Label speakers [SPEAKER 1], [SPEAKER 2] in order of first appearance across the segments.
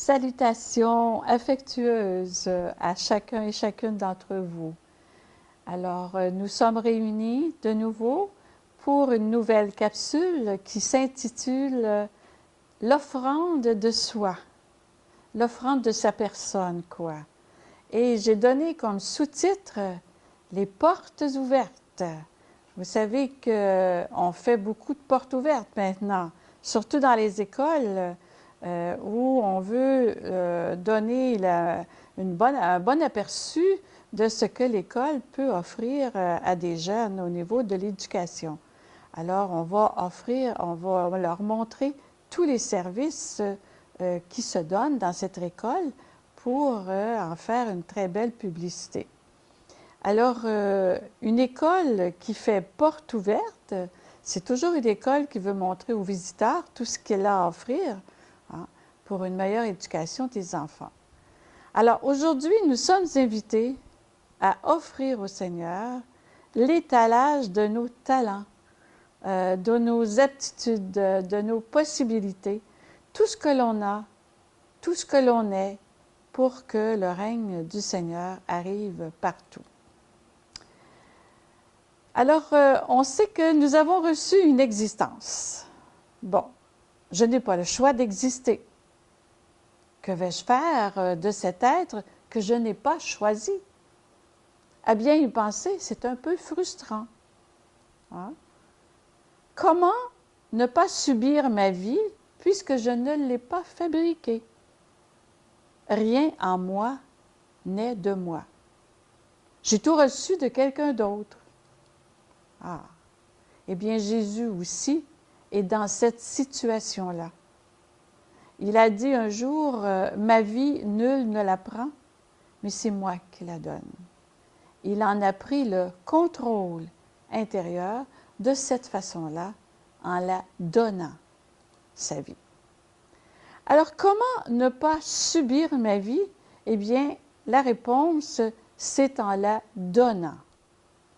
[SPEAKER 1] Salutations affectueuses à chacun et chacune d'entre vous. Alors, nous sommes réunis de nouveau pour une nouvelle capsule qui s'intitule « L'offrande de soi », l'offrande de sa personne, quoi. Et j'ai donné comme sous-titre « Les portes ouvertes ». Vous savez qu'on fait beaucoup de portes ouvertes maintenant, surtout dans les écoles où on veut donner un bon aperçu de ce que l'école peut offrir à des jeunes au niveau de l'éducation. Alors, on va leur montrer tous les services qui se donnent dans cette école pour en faire une très belle publicité. Alors, une école qui fait porte ouverte, c'est toujours une école qui veut montrer aux visiteurs tout ce qu'elle a à offrir pour une meilleure éducation des enfants. Alors, aujourd'hui, nous sommes invités à offrir au Seigneur l'étalage de nos talents, de nos aptitudes, de nos possibilités, tout ce que l'on a, tout ce que l'on est, pour que le règne du Seigneur arrive partout. Alors, on sait que nous avons reçu une existence. Bon, je n'ai pas le choix d'exister. Que vais-je faire de cet être que je n'ai pas choisi? À bien y penser, c'est un peu frustrant. Hein? Comment ne pas subir ma vie puisque je ne l'ai pas fabriquée? Rien en moi n'est de moi. J'ai tout reçu de quelqu'un d'autre. Ah, eh bien Jésus aussi est dans cette situation-là. Il a dit un jour, ma vie, nul ne la prend, mais c'est moi qui la donne. Il en a pris le contrôle intérieur de cette façon-là, en la donnant, sa vie. Alors, comment ne pas subir ma vie? Eh bien, la réponse, c'est en la donnant,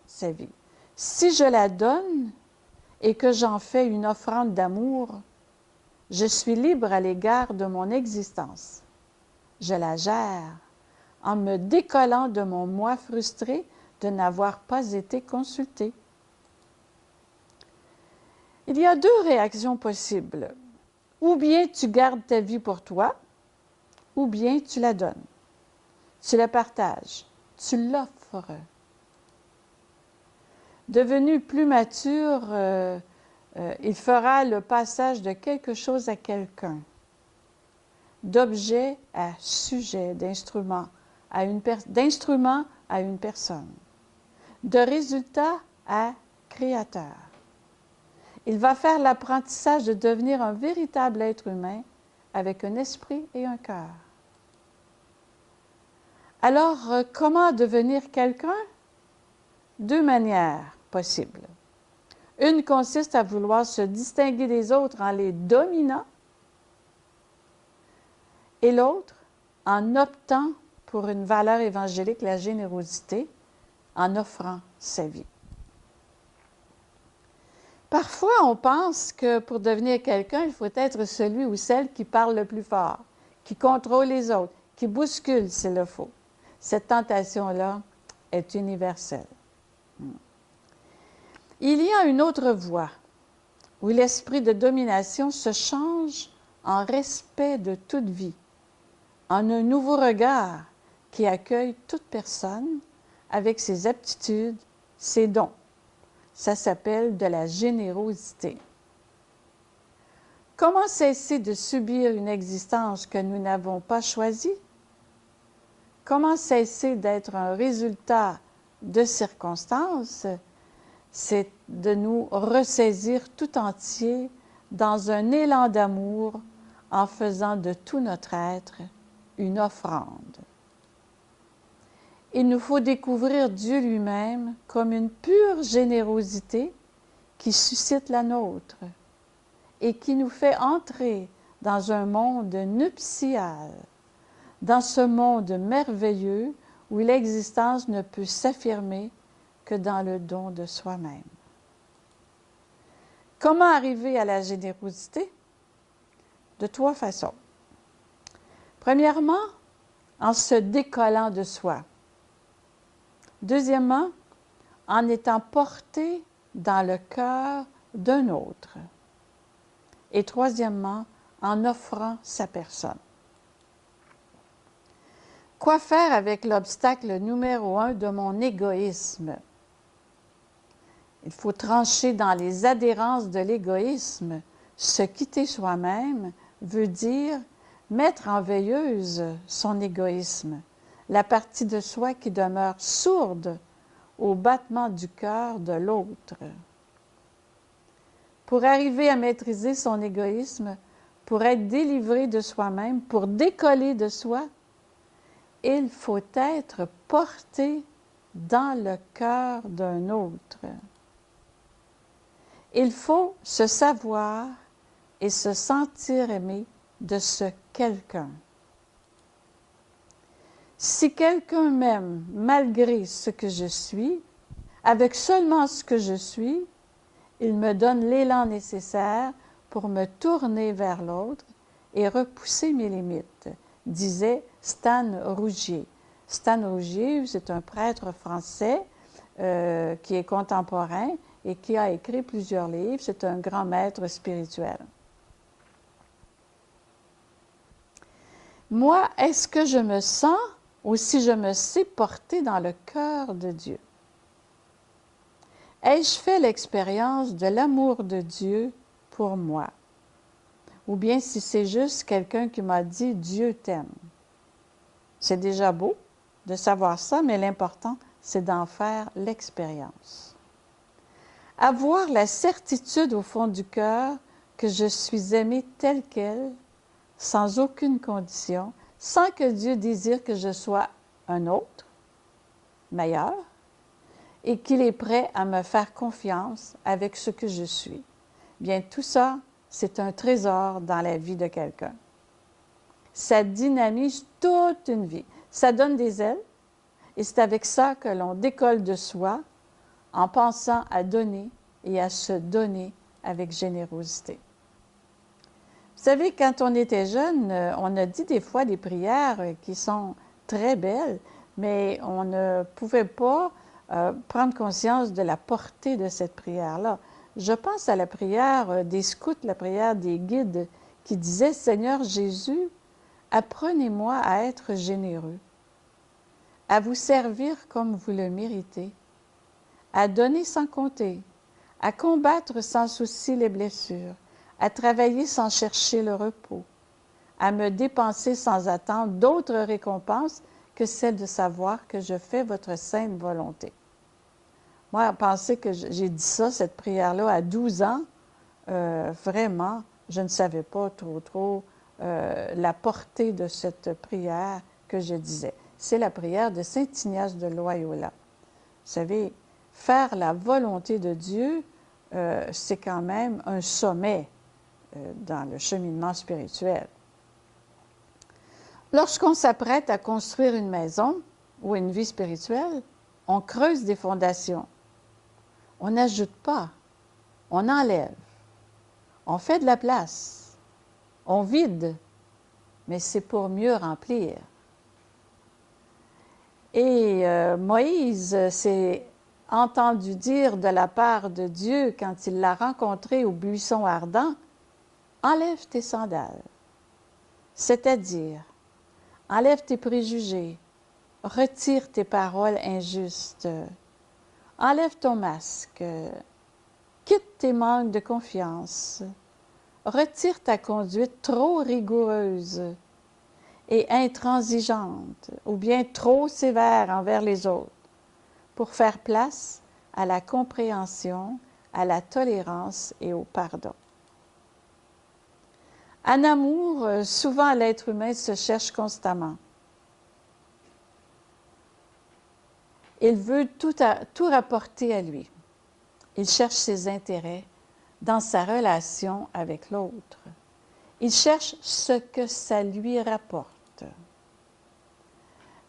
[SPEAKER 1] sa vie. Si je la donne et que j'en fais une offrande d'amour, je suis libre à l'égard de mon existence. Je la gère en me décollant de mon moi frustré de n'avoir pas été consulté. Il y a deux réactions possibles. Ou bien tu gardes ta vie pour toi, ou bien tu la donnes. Tu la partages, tu l'offres. Devenu plus mature, il fera le passage de quelque chose à quelqu'un, d'objet à sujet, d'instrument à une personne, de résultat à créateur. Il va faire l'apprentissage de devenir un véritable être humain avec un esprit et un cœur. Alors, comment devenir quelqu'un? Deux manières possibles. Une consiste à vouloir se distinguer des autres en les dominant, et l'autre en optant pour une valeur évangélique, la générosité, en offrant sa vie. Parfois, on pense que pour devenir quelqu'un, il faut être celui ou celle qui parle le plus fort, qui contrôle les autres, qui bouscule s'il le faut. Cette tentation-là est universelle. Il y a une autre voie où l'esprit de domination se change en respect de toute vie, en un nouveau regard qui accueille toute personne avec ses aptitudes, ses dons. Ça s'appelle de la générosité. Comment cesser de subir une existence que nous n'avons pas choisie? Comment cesser d'être un résultat de circonstances? C'est de nous ressaisir tout entier dans un élan d'amour en faisant de tout notre être une offrande. Il nous faut découvrir Dieu lui-même comme une pure générosité qui suscite la nôtre et qui nous fait entrer dans un monde nuptial, dans ce monde merveilleux où l'existence ne peut s'affirmer que dans le don de soi-même. Comment arriver à la générosité? De trois façons. Premièrement, en se décollant de soi. Deuxièmement, en étant porté dans le cœur d'un autre. Et troisièmement, en offrant sa personne. Quoi faire avec l'obstacle numéro 1 de mon égoïsme? Il faut trancher dans les adhérences de l'égoïsme. Se quitter soi-même veut dire mettre en veilleuse son égoïsme, la partie de soi qui demeure sourde au battement du cœur de l'autre. Pour arriver à maîtriser son égoïsme, pour être délivré de soi-même, pour décoller de soi, il faut être porté dans le cœur d'un autre. Il faut se savoir et se sentir aimé de ce quelqu'un. Si quelqu'un m'aime malgré ce que je suis, avec seulement ce que je suis, il me donne l'élan nécessaire pour me tourner vers l'autre et repousser mes limites, disait Stan Rougier. Stan Rougier, c'est un prêtre français qui est contemporain et qui a écrit plusieurs livres. C'est un grand maître spirituel. Moi, est-ce que je me sens ou si je me sais porter dans le cœur de Dieu? Ai-je fait l'expérience de l'amour de Dieu pour moi? Ou bien si c'est juste quelqu'un qui m'a dit « Dieu t'aime ». C'est déjà beau de savoir ça, mais l'important, c'est d'en faire l'expérience. Avoir la certitude au fond du cœur que je suis aimé tel quel, sans aucune condition, sans que Dieu désire que je sois un autre, meilleur, et qu'il est prêt à me faire confiance avec ce que je suis. Bien, tout ça, c'est un trésor dans la vie de quelqu'un. Ça dynamise toute une vie. Ça donne des ailes, et c'est avec ça que l'on décolle de soi en pensant à donner et à se donner avec générosité. Vous savez, quand on était jeune, on a dit des fois des prières qui sont très belles, mais on ne pouvait pas prendre conscience de la portée de cette prière-là. Je pense à la prière des scouts, la prière des guides, qui disait « Seigneur Jésus, apprenez-moi à être généreux, à vous servir comme vous le méritez, à donner sans compter, à combattre sans souci les blessures, à travailler sans chercher le repos, à me dépenser sans attendre d'autres récompenses que celle de savoir que je fais votre sainte volonté. » Moi, penser que j'ai dit ça, cette prière-là, à 12 ans, vraiment, je ne savais pas trop la portée de cette prière que je disais. C'est la prière de saint Ignace de Loyola. Vous savez, faire la volonté de Dieu, c'est quand même un sommet dans le cheminement spirituel. Lorsqu'on s'apprête à construire une maison ou une vie spirituelle, on creuse des fondations. On n'ajoute pas, on enlève, on fait de la place, on vide, mais c'est pour mieux remplir. Et Moïse s'est entendu dire de la part de Dieu quand il l'a rencontré au buisson ardent, « Enlève tes sandales », c'est-à-dire enlève tes préjugés, retire tes paroles injustes, enlève ton masque, quitte tes manques de confiance, retire ta conduite trop rigoureuse et intransigeante, ou bien trop sévère envers les autres, pour faire place à la compréhension, à la tolérance et au pardon. En amour, souvent l'être humain se cherche constamment. Il veut tout rapporter à lui. Il cherche ses intérêts dans sa relation avec l'autre. Il cherche ce que ça lui rapporte.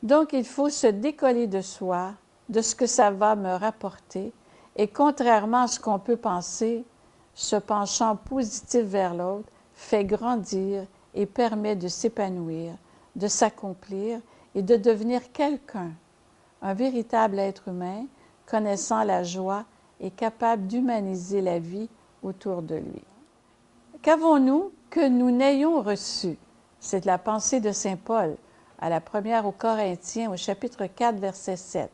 [SPEAKER 1] Donc, il faut se décoller de soi, de ce que ça va me rapporter, et contrairement à ce qu'on peut penser, ce penchant positif vers l'autre fait grandir et permet de s'épanouir de s'accomplir et de devenir quelqu'un, un véritable être humain, connaissant la joie et capable d'humaniser la vie autour de lui. Qu'avons-nous que nous n'ayons reçu? C'est la pensée de saint Paul à la première aux Corinthiens au chapitre 4, verset 7.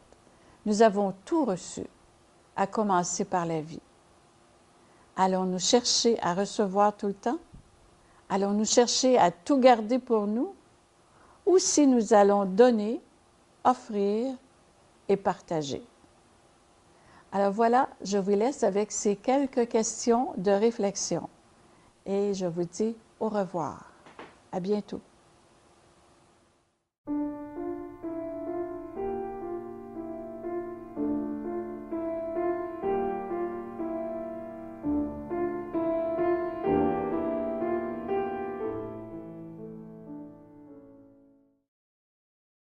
[SPEAKER 1] Nous avons tout reçu, à commencer par la vie. Allons-nous chercher à recevoir tout le temps? Allons-nous chercher à tout garder pour nous? Ou si nous allons donner, offrir et partager? Alors voilà, je vous laisse avec ces quelques questions de réflexion. Et je vous dis au revoir. À bientôt.